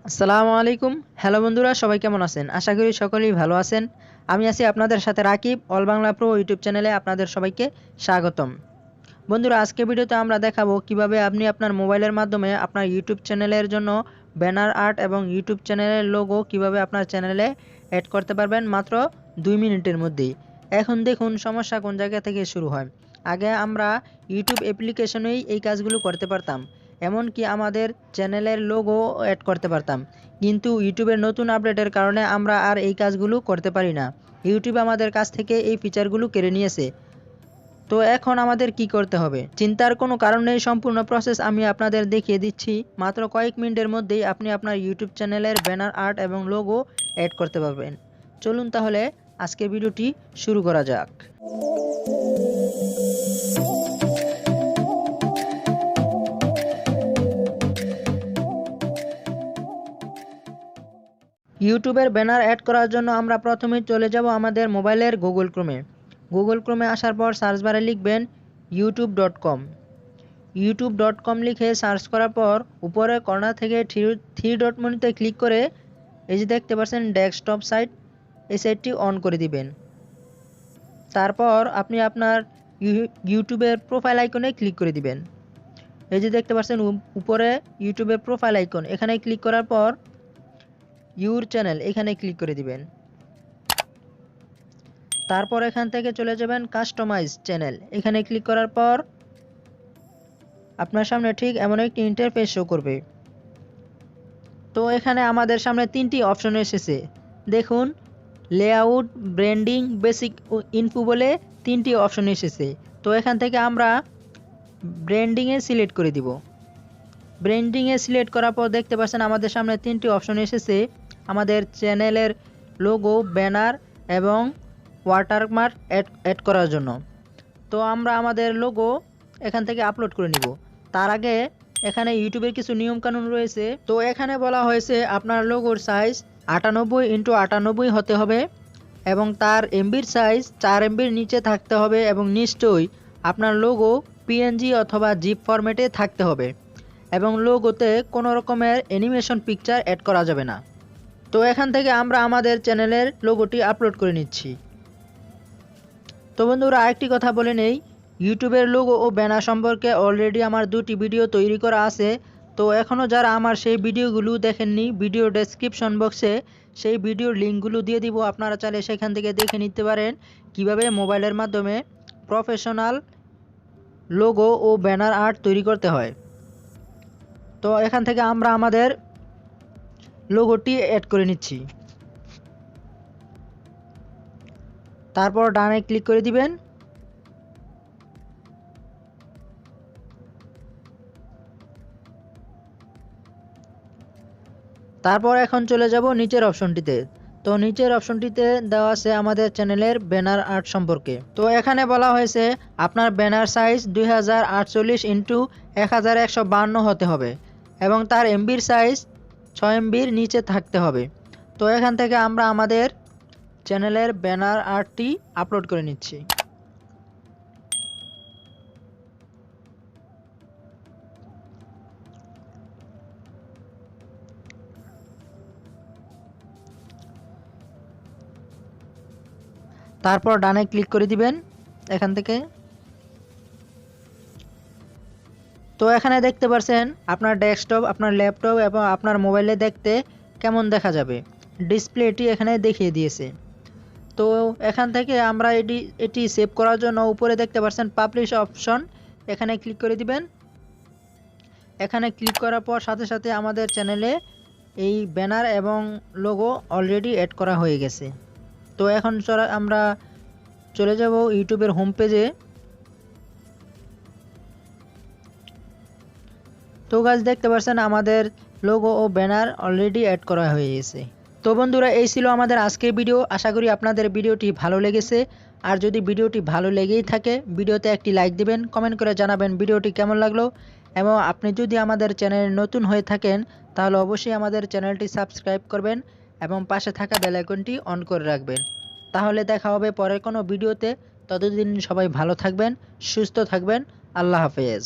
আসসালামু আলাইকুম। হ্যালো বন্ধুরা, সবাই কেমন আছেন? আশা করি সকলেই ভালো আছেন। আমি আছি আপনাদের সাথে Rakib. All Bangla pro YouTube চ্যানেলে আপনাদের সবাইকে স্বাগতম। বন্ধুরা, আজকে ভিডিওতে আমরা দেখাবো কিভাবে আপনি আপনার মোবাইলের মাধ্যমে আপনার ইউটিউব চ্যানেলের জন্য ব্যানার আর্ট এবং ইউটিউব চ্যানেলের লোগো কিভাবে আপনার চ্যানেলে অ্যাড করতে পারবেন মাত্র 2 মিনিটের মধ্যেই। এখন দেখুন সমস্যা কোন জায়গা থেকে শুরু হয়। আগে আমরা ইউটিউব অ্যাপ্লিকেশনেই এই কাজগুলো করতে পারতাম, এমনকি আমাদের চ্যানেলের লোগো অ্যাড করতে পারতাম, কিন্তু ইউটিউবের নতুন আপডেটের কারণে আমরা আর এই কাজগুলো করতে পারি না। ইউটিউব আমাদের কাছ থেকে এই ফিচারগুলো কেড়ে নিয়েছে। তো এখন আমাদের কি করতে হবে? চিন্তার কোনো কারণ নেই, সম্পূর্ণ প্রসেস আমি আপনাদের দেখিয়ে দিচ্ছি। মাত্র কয়েক মিনিটের মধ্যেই আপনি আপনার ইউটিউব চ্যানেলের ব্যানার আর্ট এবং লোগো অ্যাড করতে পারবেন। চলুন তাহলে আজকের ভিডিওটি শুরু করা যাক। ইউটিউবের ব্যানার অ্যাড করার জন্য আমরা প্রথমে চলে যাব আমাদের মোবাইলের গুগল ক্রোমে। গুগল ক্রোমে আসার পর সার্চ বারে লিখবেন youtube.com। youtube.com লিখে সার্চ করার পর উপরে কর্নার থেকে থ্রি ডট মেনুতে ক্লিক করে এই যে দেখতে পাচ্ছেন ডেস্কটপ সাইট, এই সাইটটি অন করে দিবেন। তারপর আপনি আপনার ইউটিউবের প্রোফাইল আইকনে ক্লিক করে দিবেন। এই যে দেখতে পাচ্ছেন উপরে ইউটিউবের প্রোফাইল আইকন, এখানে ক্লিক করার পর ইউর চ্যানেল এখানে ক্লিক করে দিবেন। তারপর এখান থেকে চলে যাবেন কাস্টমাইজ চ্যানেল, এখানে ক্লিক করার পর আপনার সামনে ঠিক এমন একটি ইন্টারফেস শো করবে। তো এখানে আমাদের সামনে তিনটি অপশন এসেছে, দেখুন লেআউট, ব্র্যান্ডিং, বেসিক ইনফো বলে তিনটি অপশন এসেছে। তো এখান থেকে আমরা ব্র্যান্ডিংয়ে সিলেক্ট করে দিব। ব্র্যান্ডিংয়ে সিলেক্ট করার পর দেখতে পাচ্ছেন আমাদের সামনে তিনটি অপশন এসেছে আমাদের চ্যানেলের লোগো, ব্যানার এবং ওয়াটারমার্ক অ্যাড করার জন্য। তো আমরা আমাদের লোগো এখান থেকে আপলোড করে নিব। তার আগে এখানে ইউটিউবের কিছু নিয়মকানুন রয়েছে। তো এখানে বলা হয়েছে আপনার লোগোর সাইজ 98x98 হতে হবে এবং তার এমবির সাইজ 4 এমবির নিচে থাকতে হবে এবং নিশ্চয়ই আপনার লোগো পিএনজি অথবা জিপ ফরম্যাটে থাকতে হবে এবং লোগোতে কোনো রকমের অ্যানিমেশন পিকচার অ্যাড করা যাবে না। তো এখান থেকে আমরা আমাদের চ্যানেলের লোগোটি আপলোড করে নিচ্ছি। তো বন্ধুরা, আরেকটি কথা বলে নেই, ইউটিউবের লোগো ও ব্যানার সম্পর্কে অলরেডি আমার 2টি ভিডিও তৈরি করা আছে। তো এখনও যারা আমার সেই ভিডিওগুলো দেখেননি, ভিডিও ডেসক্রিপশন বক্সে সেই ভিডিওর লিঙ্কগুলো দিয়ে দিব, আপনারা চাইলে সেখান থেকে দেখে নিতে পারেন কিভাবে মোবাইলের মাধ্যমে প্রফেশনাল লোগো ও ব্যানার আর্ট তৈরি করতে হয়। তো এখান থেকে আমরা আমাদের লোগোটি অ্যাড করে নিচ্ছি। তারপর ডানে ক্লিক করে দিবেন। তারপর এখন চলে যাব নিচের অপশনটিতে। তো নিচের অপশনটিতে দেওয়া আছে আমাদের চ্যানেলের ব্যানার আর্ট সম্পর্কে। তো এখানে বলা হয়েছে আপনার ব্যানার সাইজ 2048x1152 হতে হবে এবং তার এমবির সাইজ 6 এমবির নিচে থাকতে হবে। তো এখান থেকে আমরা আমাদের চ্যানেলের ব্যানার আর্টটি আপলোড করে নিচ্ছি। তারপর ডানে ক্লিক করে দিবেন এখান থেকে। তো এখানে দেখতে পাচ্ছেন আপনার ডেস্কটপ, আপনার ল্যাপটপ এবং আপনার মোবাইলে দেখতে কেমন দেখা যাবে, ডিসপ্লেটি এখানে দেখিয়ে দিয়েছে। তো এখান থেকে আমরা এটি সেভ করার জন্য উপরে দেখতে পাচ্ছেন পাবলিশ অপশন, এখানে ক্লিক করে দিবেন। এখানে ক্লিক করার পর সাথে সাথে আমাদের চ্যানেলে এই ব্যানার এবং লোগো অলরেডি অ্যাড করা হয়ে গেছে। তো এখন আমরা চলে যাব ইউটিউবের হোম পেজে। তো গাইস দেখতে পাচ্ছেন আমাদের লোগো ও ব্যানার অলরেডি অ্যাড করা হয়ে গেছে। তো বন্ধুরা, এই ছিল আমাদের আজকের ভিডিও। আশা করি আপনাদের ভিডিওটি ভালো লেগেছে। আর যদি ভিডিওটি ভালো লেগেই থাকে, ভিডিওতে একটি লাইক দিবেন, কমেন্ট করে জানাবেন ভিডিওটি কেমন লাগলো এবং আপনি যদি আমাদের চ্যানেলে নতুন হয়ে থাকেন তাহলে অবশ্যই আমাদের চ্যানেলটি সাবস্ক্রাইব করবেন এবং পাশে থাকা বেল আইকনটি অন করে রাখবেন। তাহলে দেখা হবে পরের কোনো ভিডিওতে। ততদিন সবাই ভালো থাকবেন, সুস্থ থাকবেন। আল্লাহ হাফেজ।